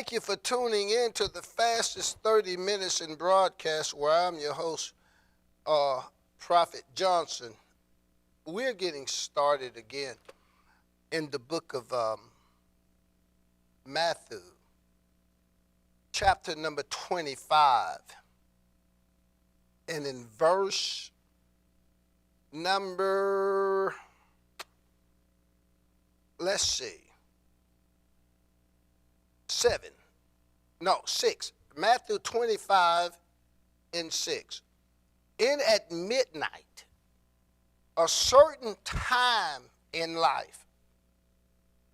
Thank you for tuning in to the fastest 30 minutes in broadcast, where I'm your host, Prophet Johnson. We're getting started again in the book of Matthew, chapter number 25. And in verse number, let's see, 6. Matthew 25 and 6. At midnight, a certain time in life,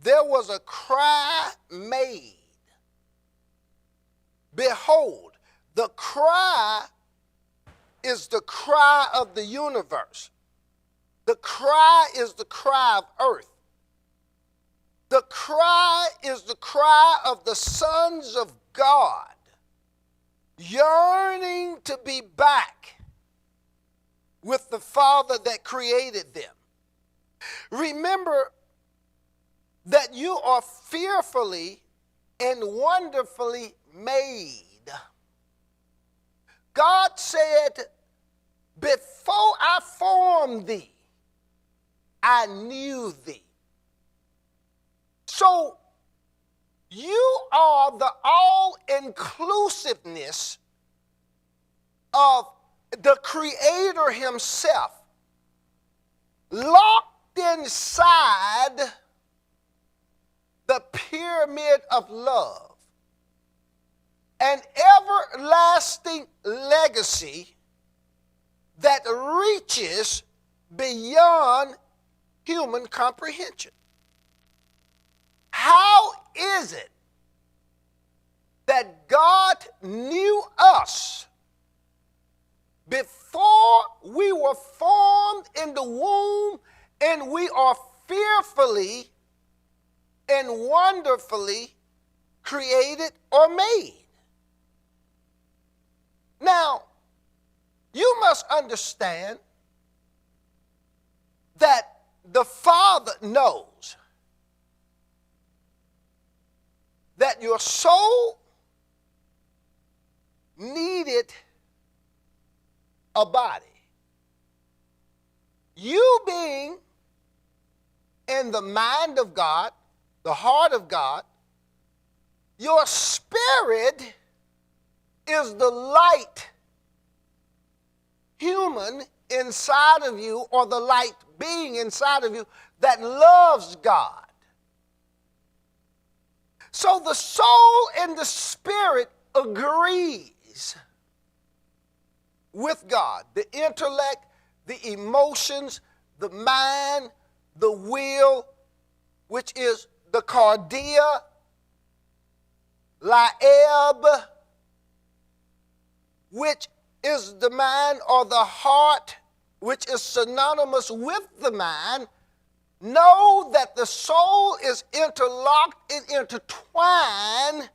there was a cry made. Behold, the cry is the cry of the universe. The cry is the cry of earth. The cry is the cry of the sons of God, yearning to be back with the Father that created them. Remember that you are fearfully and wonderfully made. God said, before I formed thee, I knew thee. So you are the all-inclusiveness of the Creator himself, locked inside the pyramid of love, an everlasting legacy that reaches beyond human comprehension. How is it that God knew us before we were formed in the womb, and we are fearfully and wonderfully created or made? Now, you must understand that the Father knows that your soul needed a body. You being in the mind of God, the heart of God, your spirit is the light human inside of you, or the light being inside of you that loves God. So the soul and the spirit agrees with God. The intellect, the emotions, the mind, the will, which is the cardia, laeb, which is the mind, or the heart, which is synonymous with the mind, know that the soul is interlocked and intertwined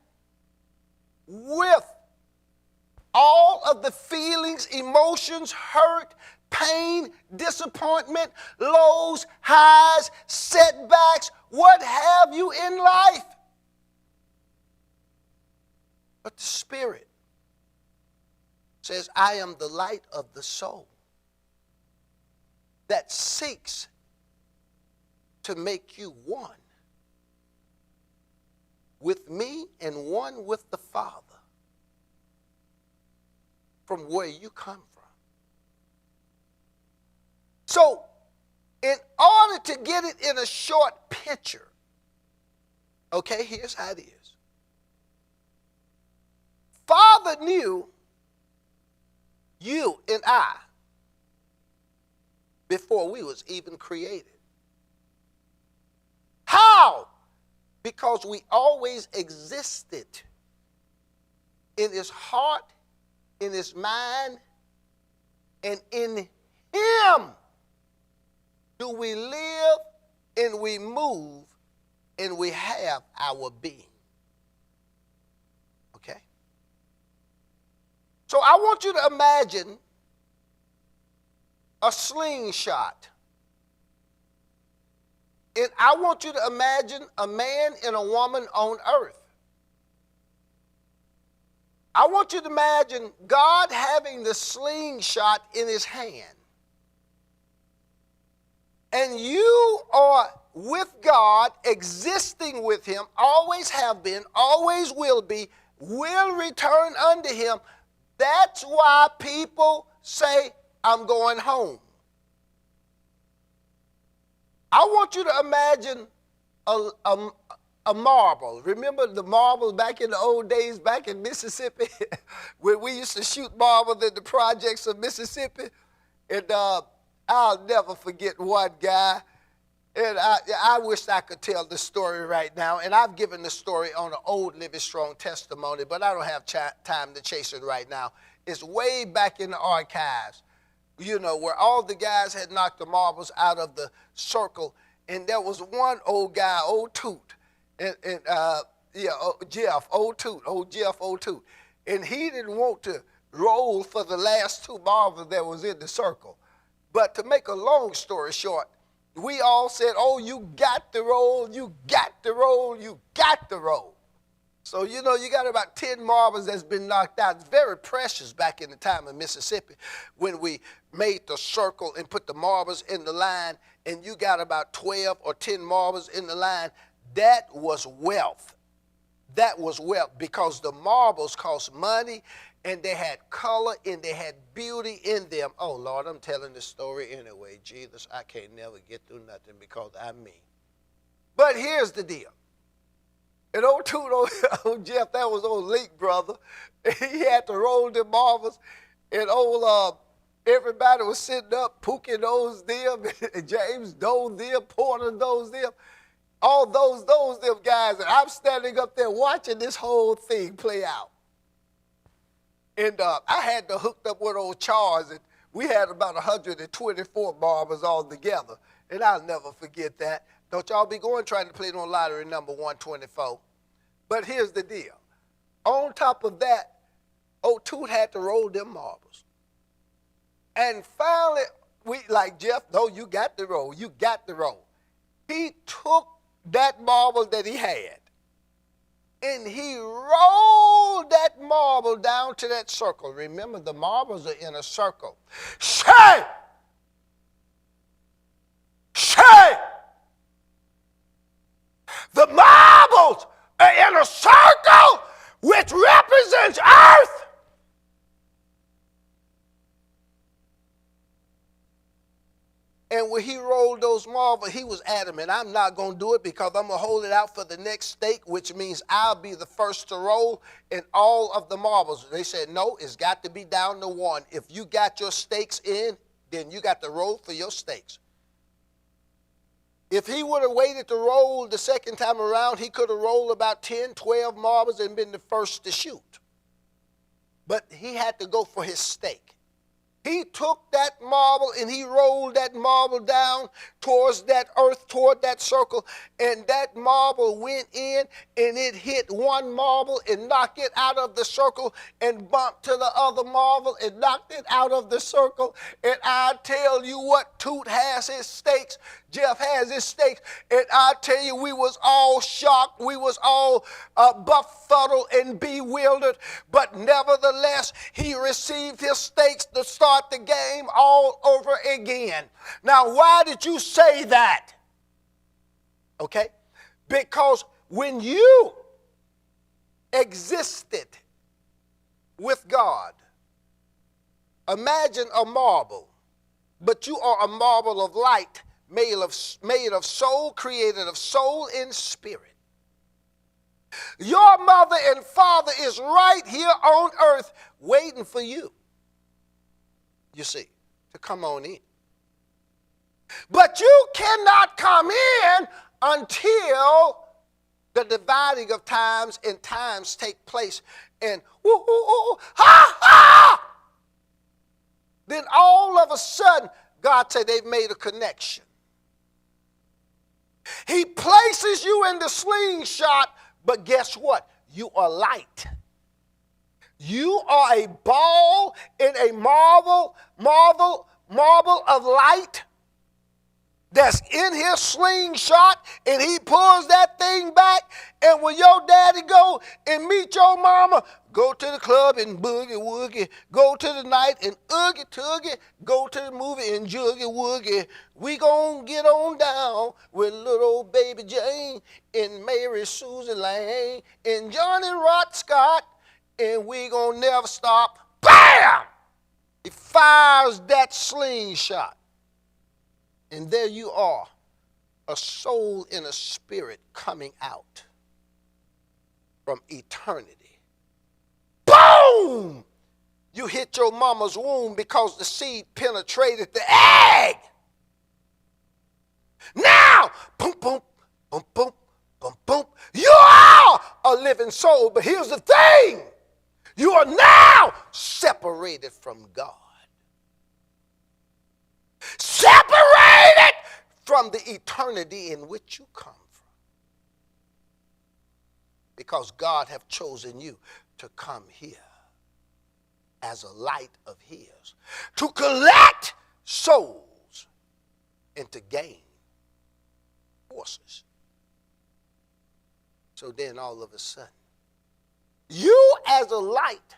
with all of the feelings, emotions, hurt, pain, disappointment, lows, highs, setbacks, what have you in life. But the Spirit says, I am the light of the soul that seeks to make you one with me and one with the Father from where you come from. So, in order to get it in a short picture, okay, here's how it is. Father knew you and I before we was even created. How? Because we always existed in his heart, in his mind, and in him do we live and we move and we have our being. Okay? So I want you to imagine a slingshot. And I want you to imagine a man and a woman on earth. I want you to imagine God having the slingshot in his hand. And you are with God, existing with him, always have been, always will be, will return unto him. That's why people say, I'm going home. I want you to imagine a marble. Remember the marbles back in the old days, back in Mississippi, where we used to shoot marbles in the projects of Mississippi? And I'll never forget one guy. And I wish I could tell the story right now. And I've given the story on an old Living Strong testimony, but I don't have time to chase it right now. It's way back in the archives, you know, where all the guys had knocked the marbles out of the circle. And there was one old guy, old Toot, Jeff, old Toot. And he didn't want to roll for the last two marbles that was in the circle. But to make a long story short, we all said, oh, you got to roll, you got to roll, you got to roll. So, you know, you got about 10 marbles that's been knocked out. It's very precious back in the time of Mississippi when we made the circle and put the marbles in the line, and you got about 12 or 10 marbles in the line. That was wealth. That was wealth because the marbles cost money, and they had color and they had beauty in them. Oh, Lord, I'm telling the story anyway. Jesus, I can't never get through nothing because I'm me. But here's the deal. And old Toot, old Jeff, that was old Link brother. He had to roll the marbles, and old everybody was sitting up, Pookie knows them, and James knows them, Porter knows them. All those them guys, and I'm standing up there watching this whole thing play out. And I had to hook up with old Charles, and we had about 124 marbles all together. And I'll never forget that. Don't y'all be going trying to play it on lottery number 124. But here's the deal. On top of that, old Toot had to roll them marbles. And finally, we like, Jeff, no, you got to roll. You got to roll. He took that marble that he had, and he rolled that marble down to that circle. Remember, the marbles are in a circle. Say! Say! The marbles are in a circle which represents earth. And when he rolled those marbles, he was adamant, I'm not going to do it because I'm going to hold it out for the next stake, which means I'll be the first to roll in all of the marbles. They said, no, it's got to be down to one. If you got your stakes in, then you got to roll for your stakes. If he would have waited to roll the second time around, he could have rolled about 10, 12 marbles and been the first to shoot. But he had to go for his stake. He took that marble and he rolled that marble down towards that earth, toward that circle, and that marble went in and it hit one marble and knocked it out of the circle and bumped to the other marble and knocked it out of the circle. And I tell you what, Toot has his stakes, Jeff has his stakes, and I tell you, we was all shocked, we was all befuddled and bewildered, but nevertheless, he received his stakes to start the game all over again. Now, why did you say that? Okay? Because when you existed with God, imagine a marble, but you are a marble of light, made of soul, created of soul and spirit. Your mother and father is right here on earth waiting for you, you see, to come on in. But you cannot come in until the dividing of times and times take place. And then all of a sudden, God said they've made a connection. He places you in the slingshot, but guess what? You are light. You are a ball in a marble of light that's in his slingshot, and he pulls that thing back, and when your daddy go and meet your mama, go to the club and boogie woogie, go to the night and oogie toogie, go to the movie and joogie woogie. We gonna get on down with little old baby Jane and Mary Susan Lane and Johnny Rod Scott, and we gonna never stop. Bam! He fires that slingshot, and there you are, a soul and a spirit coming out from eternity. Boom! You hit your mama's womb because the seed penetrated the egg. Now, boom, boom, boom, boom, boom, boom. You are a living soul, but here's the thing. You are now separated from God. Separated from the eternity in which you come from. Because God have chosen you to come here as a light of his, to collect souls and to gain forces. So then all of a sudden, you as a light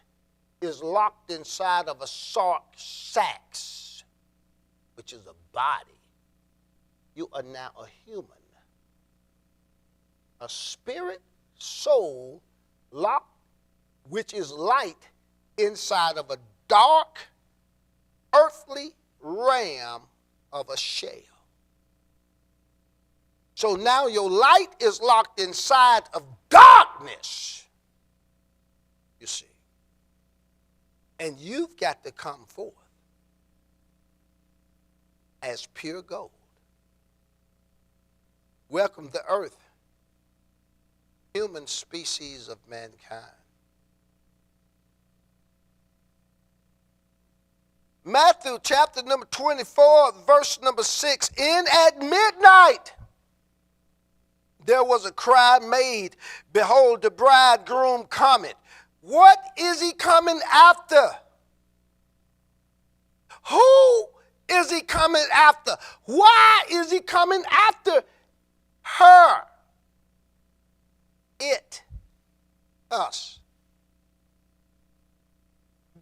is locked inside of a sarx, which is a body. You are now a human, a spirit, soul, locked, which is light inside of a dark, earthly realm of a shell. So now your light is locked inside of darkness, you see. And you've got to come forth as pure gold. Welcome the earth, human species of mankind. Matthew chapter number 24, verse number 6. In at midnight there was a cry made, behold, the bridegroom cometh. What is he coming after? Who is he coming after? Why is he coming after her? It. Us.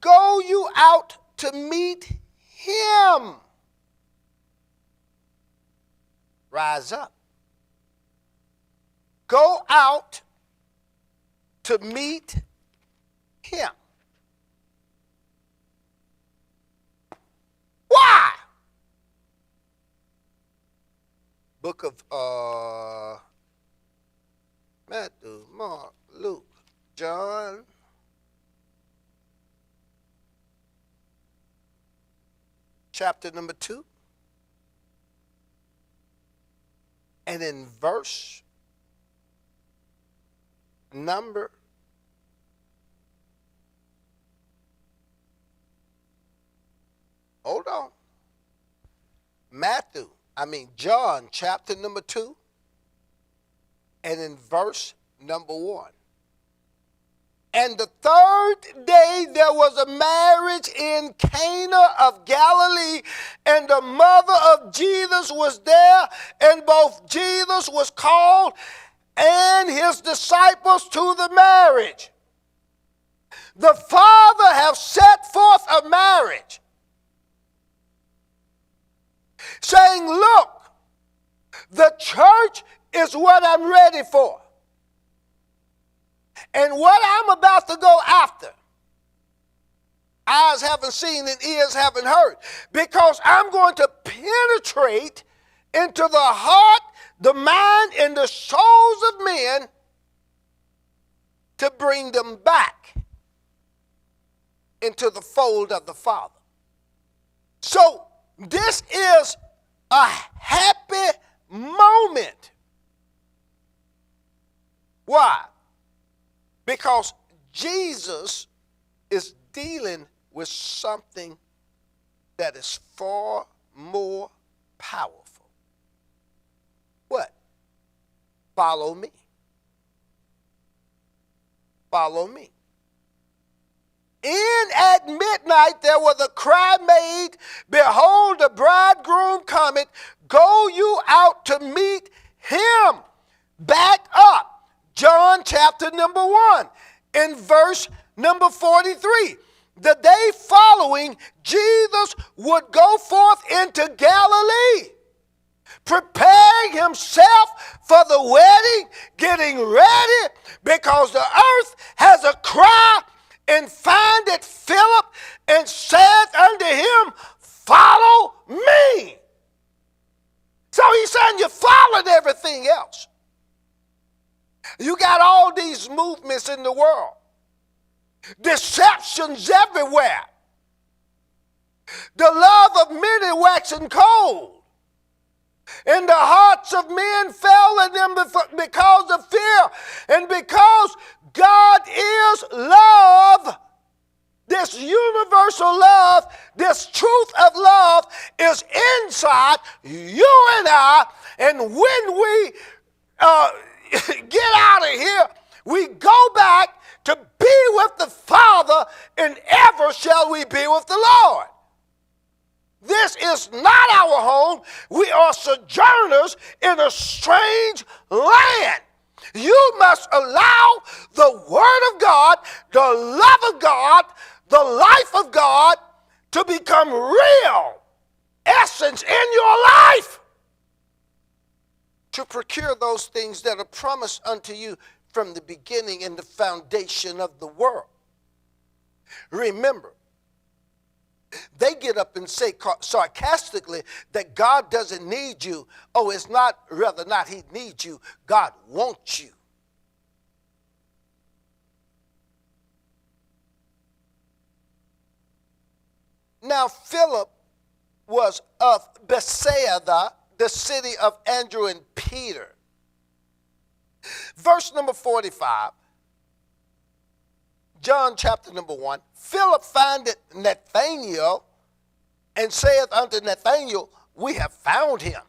Go you out to meet him. Rise up. Go out to meet him. Why? Book of Matthew, Mark, Luke, John. Chapter number 2. And in verse number hold on. John chapter number 2 and in verse number 1. And the third day there was a marriage in Cana of Galilee, and the mother of Jesus was there, and both Jesus was called and his disciples to the marriage. The Father have set forth a marriage, saying, look, the church is what I'm ready for. And what I'm about to go after, eyes haven't seen and ears haven't heard, because I'm going to penetrate into the heart, the mind, and the souls of men to bring them back into the fold of the Father. So this is a happy moment. Why? Because Jesus is dealing with something that is far more powerful. What? Follow me. Follow me. In at midnight there was a cry made, behold, the bridegroom cometh, go you out to meet him. Back up. John chapter number 1. in verse number 43. The day following, Jesus would go forth into Galilee, preparing himself for the wedding, getting ready, because the earth has a cry, and findeth Philip, and said unto him, follow me. So he's saying you followed everything else. You got all these movements in the world. Deceptions everywhere. The love of many waxing cold. And the hearts of men fell in them because of fear. And because God is love, this universal love, this truth of love is inside you and I. And when we get out of here, we go back to be with the Father, and ever shall we be with the Lord. This is not our home. We are sojourners in a strange land. You must allow the Word of God, the love of God, the life of God to become real essence in your life, to procure those things that are promised unto you from the beginning and the foundation of the world. Remember, they get up and say sarcastically that God doesn't need you. Oh, it's not, rather not he needs you, God wants you. Now Philip was of Bethsaida, the city of Andrew and Peter. Verse number 45, John chapter number 1. Philip findeth Nathanael, and saith unto Nathanael, we have found him.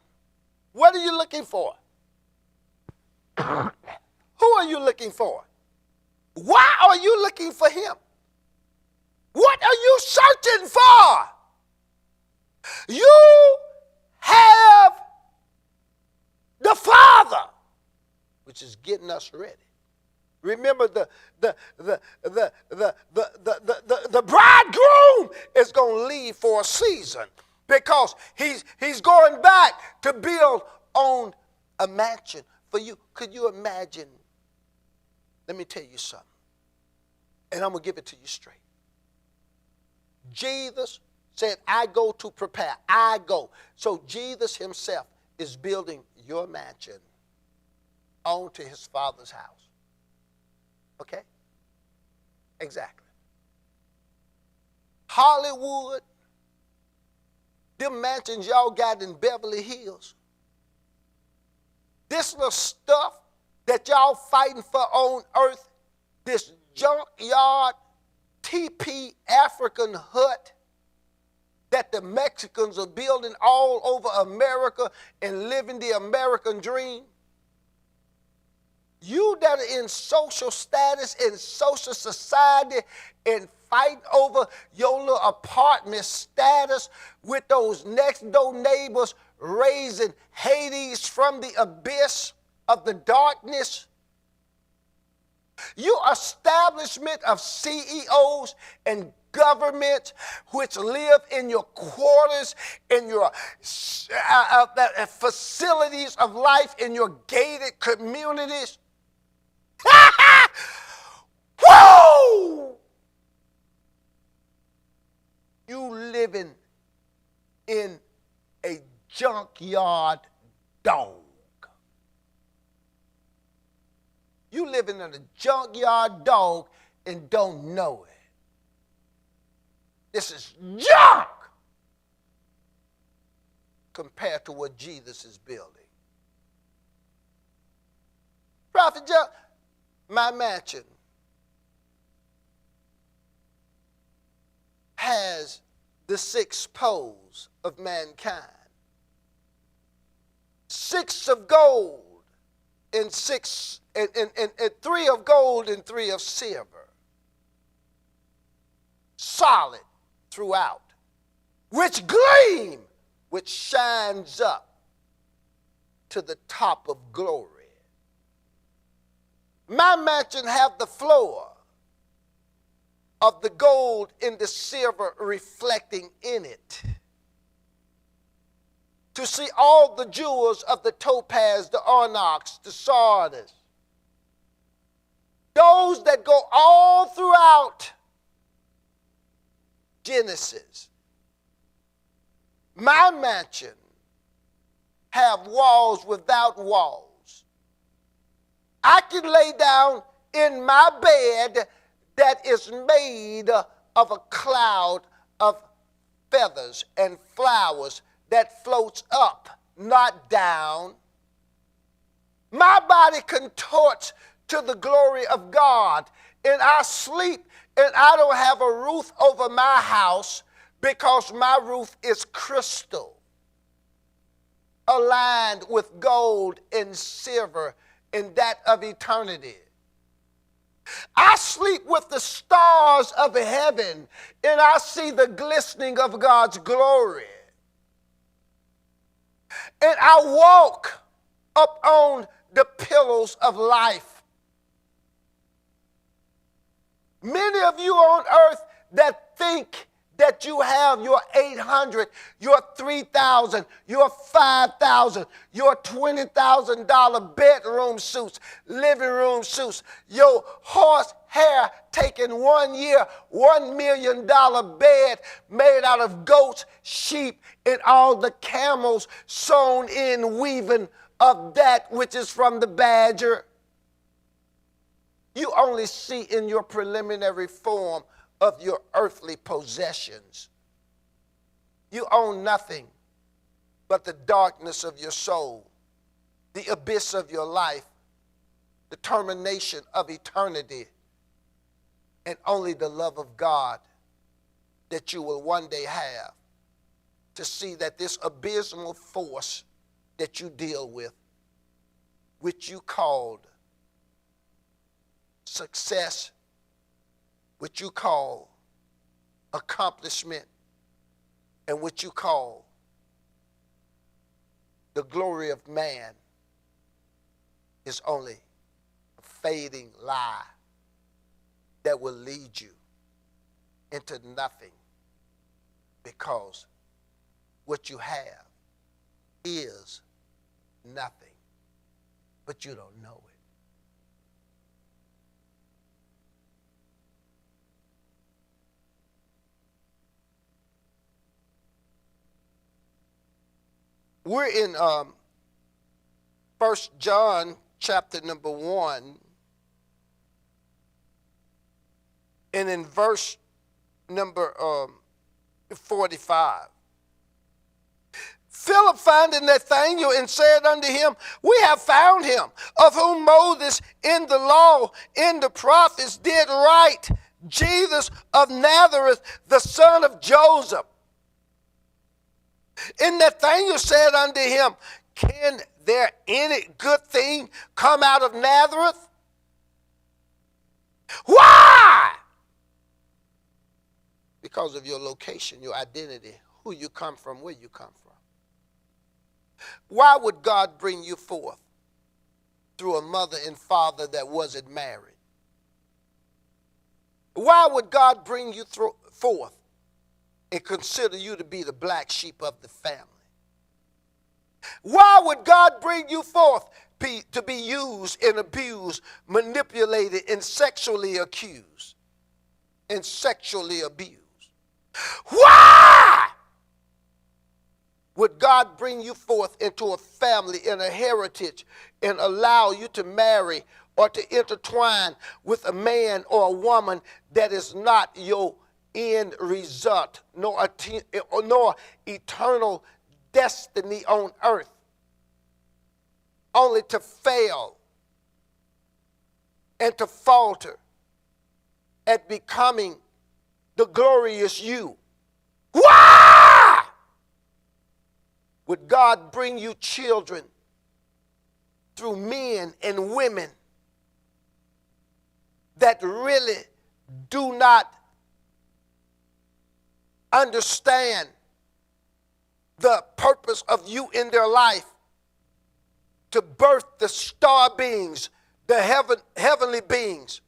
What are you looking for? Who are you looking for? Why are you looking for him? What are you searching for? You have the Father, which is getting us ready. Remember, the bridegroom is going to leave for a season because he's going back to build on a mansion for you. Could you imagine? Let me tell you something, and I'm going to give it to you straight. Jesus said, I go to prepare. I go. So Jesus himself is building your mansion onto his Father's house. Okay? Exactly. Hollywood, them mansions y'all got in Beverly Hills, this little stuff that y'all fighting for on earth, this junkyard TP African hut that the Mexicans are building all over America and living the American dream. You that are in social status, in social society, and fight over your little apartment status with those next door neighbors raising Hades from the abyss of the darkness. You establishment of CEOs and government which live in your quarters, in your facilities of life, in your gated communities. Woo! You living in a junkyard dog. You living in a junkyard dog and don't know it. This is junk compared to what Jesus is building. Prophet John, my mansion has the 6 poles of mankind. 6 of gold and 3 of gold and 3 of silver. Solid throughout, which gleam, which shines up to the top of glory. My mansion have the floor of the gold and the silver reflecting in it. To see all the jewels of the topaz, the onyx, the sardis. Those that go all throughout Genesis. My mansion have walls without walls. I can lay down in my bed that is made of a cloud of feathers and flowers that floats up, not down. My body contorts to the glory of God, and I sleep, and I don't have a roof over my house because my roof is crystal, aligned with gold and silver and that of eternity. I sleep with the stars of heaven, and I see the glistening of God's glory. And I walk up on the pillows of life. Many of you on earth that think that you have your 800, your 3,000, your 5,000, your $20,000 bedroom suits, living room suits, your horsehair taken 1 year, $1 million bed made out of goats, sheep, and all the camels sewn in weaving of that which is from the badger. You only see in your preliminary form of your earthly possessions. You own nothing but the darkness of your soul, the abyss of your life, the termination of eternity, and only the love of God that you will one day have to see that this abysmal force that you deal with, which you called success, which you call accomplishment, and what you call the glory of man, is only a fading lie that will lead you into nothing, because what you have is nothing, but you don't know it. We're in 1 John chapter number 1, and in verse number 45. Philip finding Nathanael and said unto him, we have found him, of whom Moses in the law, in the prophets did write, Jesus of Nazareth, the son of Joseph. And Nathanael said unto him, can there any good thing come out of Nazareth? Why? Because of your location, your identity, who you come from, where you come from. Why would God bring you forth through a mother and father that wasn't married? Why would God bring you forth and consider you to be the black sheep of the family? Why would God bring you forth to be used and abused, manipulated, and sexually accused and sexually abused? Why would God bring you forth into a family and a heritage and allow you to marry or to intertwine with a man or a woman that is not your end result, nor eternal destiny on earth, only to fail and to falter at becoming the glorious you? Why would God bring you children through men and women that really do not understand the purpose of you in their life, to birth the star beings, the heavenly beings,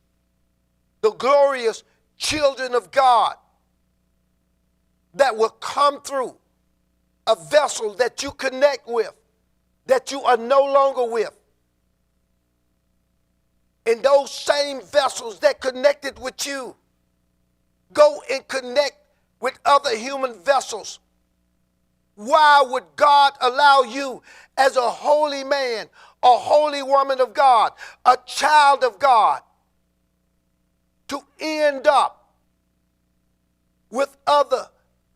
the glorious children of God that will come through a vessel that you connect with, that you are no longer with. And those same vessels that connected with you, go and connect with other human vessels. Why would God allow you as a holy man, a holy woman of God, a child of God, to end up with other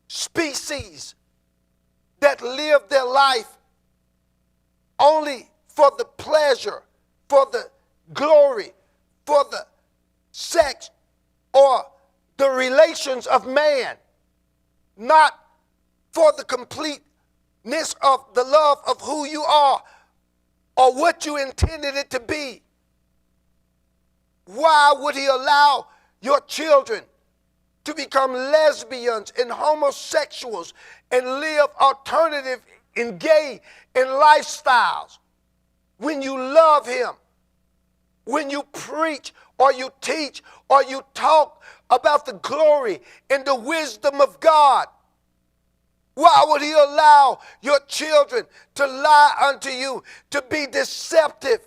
species that live their life only for the pleasure, for the glory, for the sex or the relations of man, not for the completeness of the love of who you are or what you intended it to be? Why would he allow your children to become lesbians and homosexuals and live alternative and gay and lifestyles when you love him? When you preach or you teach or you talk about the glory and the wisdom of God, why would he allow your children to lie unto you, to be deceptive?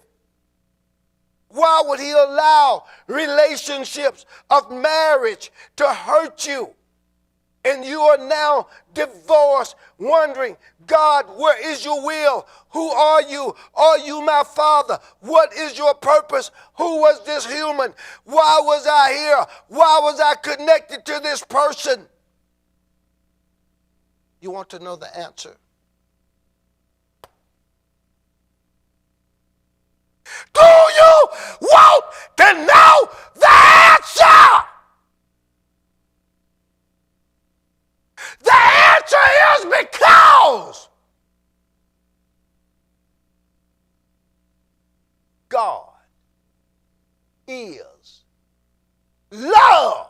Why would he allow relationships of marriage to hurt you? And you are now divorced, wondering, God, where is your will? Who are you? Are you my father? What is your purpose? Who was this human? Why was I here? Why was I connected to this person? You want to know the answer? Do you want to know the answer? The answer is because God is love.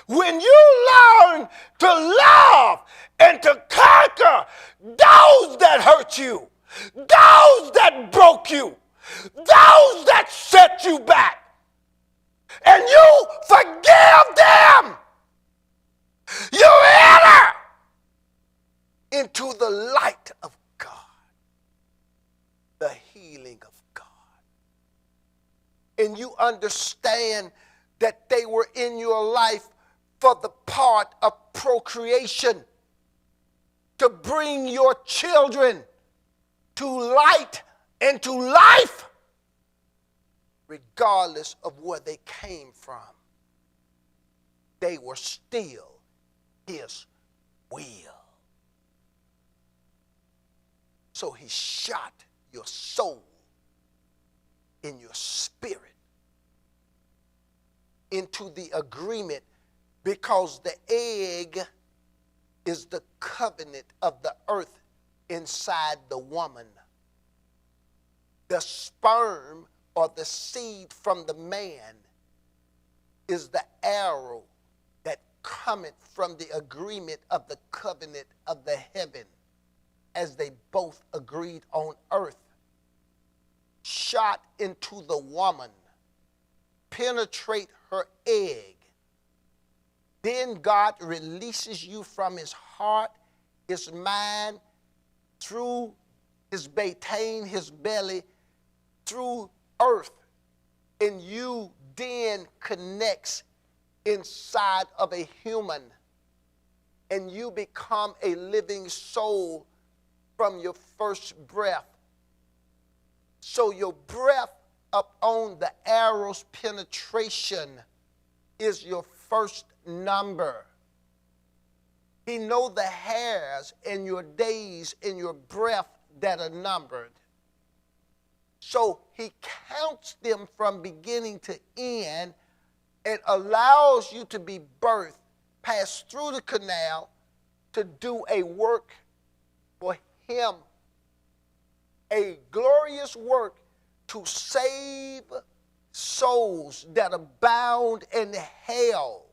When you learn to love and to conquer those that hurt you, those that broke you, those that set you back, and you forgive them, you enter into the light of God, the healing of God. And you understand that they were in your life for the part of procreation, to bring your children to light and to life, regardless of where they came from. They were still his will. So he shot your soul in your spirit into the agreement, because the egg is the covenant of the earth inside the woman. The sperm or the seed from the man is the arrow that cometh from the agreement of the covenant of the heaven, as they both agreed on earth. Shot into the woman, penetrate her egg. Then God releases you from his heart, his mind, through his beitain, his belly, through earth, and you then connects inside of a human, and you become a living soul from your first breath. So your breath up on the arrow's penetration is your first number. He knows the hairs in your days in your breath that are numbered. So he counts them from beginning to end and allows you to be birthed, pass through the canal to do a work for him, a glorious work to save souls that are bound in hell,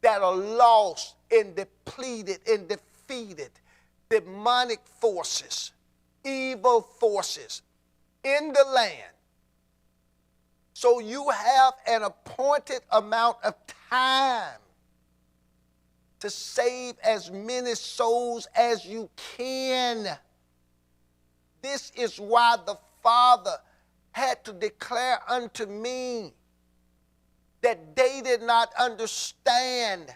that are lost and depleted and defeated, demonic forces, evil forces in the land. So you have an appointed amount of time to save as many souls as you can. This is why the Father had to declare unto me that they did not understand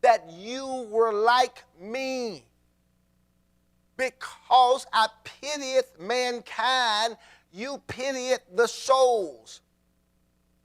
that you were like me, because I pitieth mankind, you pitieth the souls.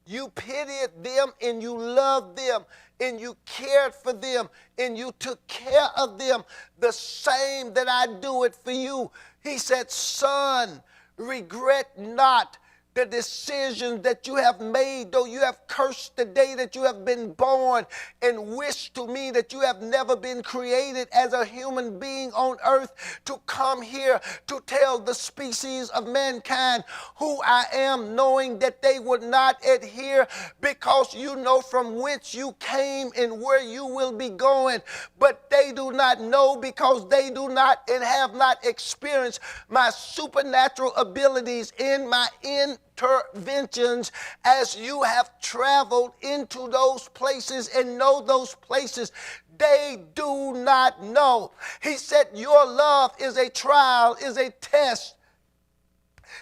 You pitied them and you loved them and you cared for them and you took care of them the same that I do it for you. He said, son, regret not the decisions that you have made, though you have cursed the day that you have been born, and wished to me that you have never been created as a human being on earth to come here to tell the species of mankind who I am, knowing that they would not adhere, because you know from whence you came and where you will be going. But they do not know, because they do not and have not experienced my supernatural abilities in my interventions as you have traveled into those places and know those places. They do not know. He said, your love is a trial, is a test.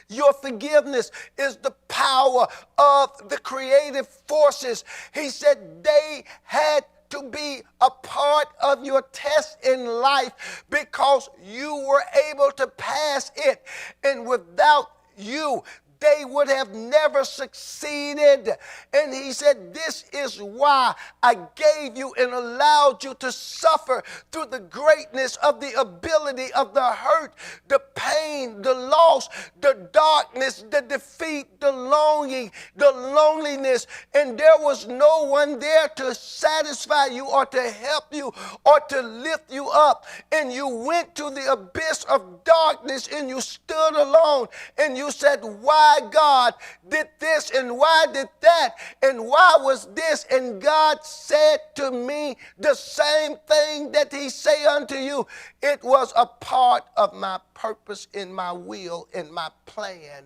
Your forgiveness is the power of the creative forces. He said they had to be a part of your test in life because you were able to pass it. And without you, they would have never succeeded. And he said, this is why I gave you and allowed you to suffer through the greatness of the ability of the hurt, the pain, the loss, the darkness, the defeat, the longing, the loneliness. And there was no one there to satisfy you or to help you or to lift you up. And you went to the abyss of darkness and you stood alone and you said, why God did this and why did that and why was this? And God said to me the same thing that he say unto you. It was a part of my purpose in my will and my plan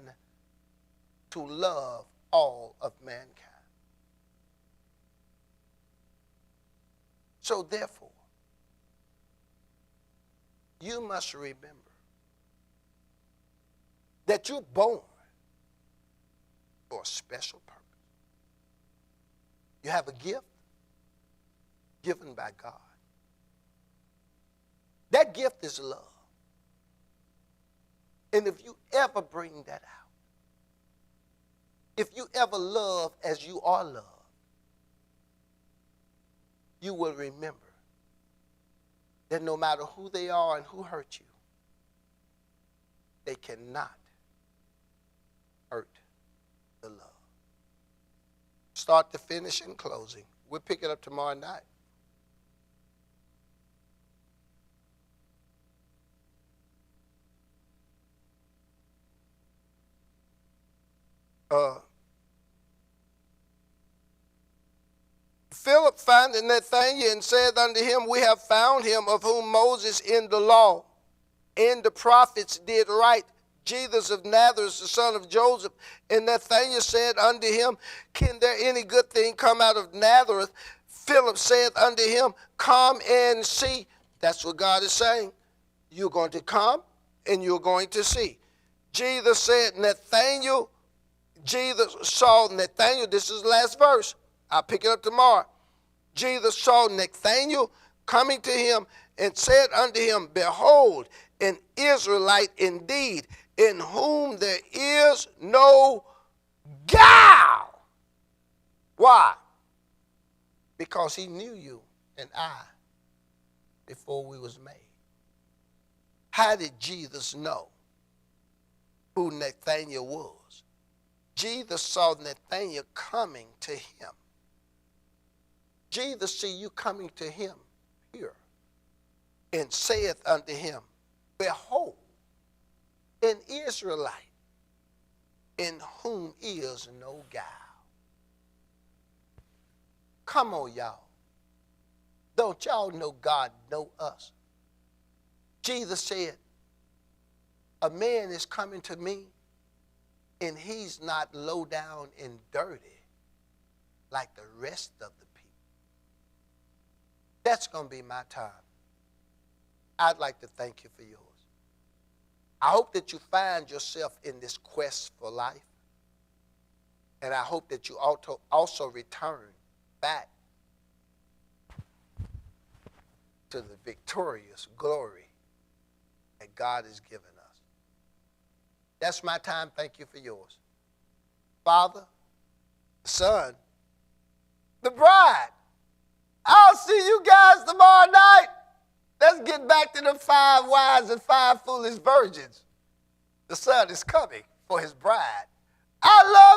to love all of mankind. So therefore, you must remember that you're born for a special purpose. You have a gift given by God. That gift is love. And if you ever bring that out, if you ever love as you are loved, you will remember that no matter who they are and who hurt you, they cannot hurt the love. Start to finish and closing. We'll pick it up tomorrow night. Philip found Nathanael and said unto him, we have found him of whom Moses in the law and the prophets did write, Jesus of Nazareth, the son of Joseph. And Nathanael said unto him, can there any good thing come out of Nazareth? Philip said unto him, come and see. That's what God is saying. You're going to come and you're going to see. Jesus said, Jesus saw Nathanael. This is the last verse. I'll pick it up tomorrow. Jesus saw Nathanael coming to him and said unto him, behold, an Israelite indeed, in whom there is no guile. Why? Because he knew you and I before we was made. How did Jesus know who Nathanael was? Jesus saw Nathanael coming to him. Jesus see you coming to him here and saith unto him, behold, an Israelite in whom is no guile. Come on, y'all. Don't y'all know God know us? Jesus said, a man is coming to me and he's not low down and dirty like the rest of the people. That's going to be my time. I'd like to thank you for yours. I hope that you find yourself in this quest for life. And I hope that you also return back to the victorious glory that God has given us. That's my time. Thank you for yours. Father, the Son, the bride. I'll see you guys tomorrow night. Let's get back to the 5 wise and 5 foolish virgins. The Son is coming for his bride. I love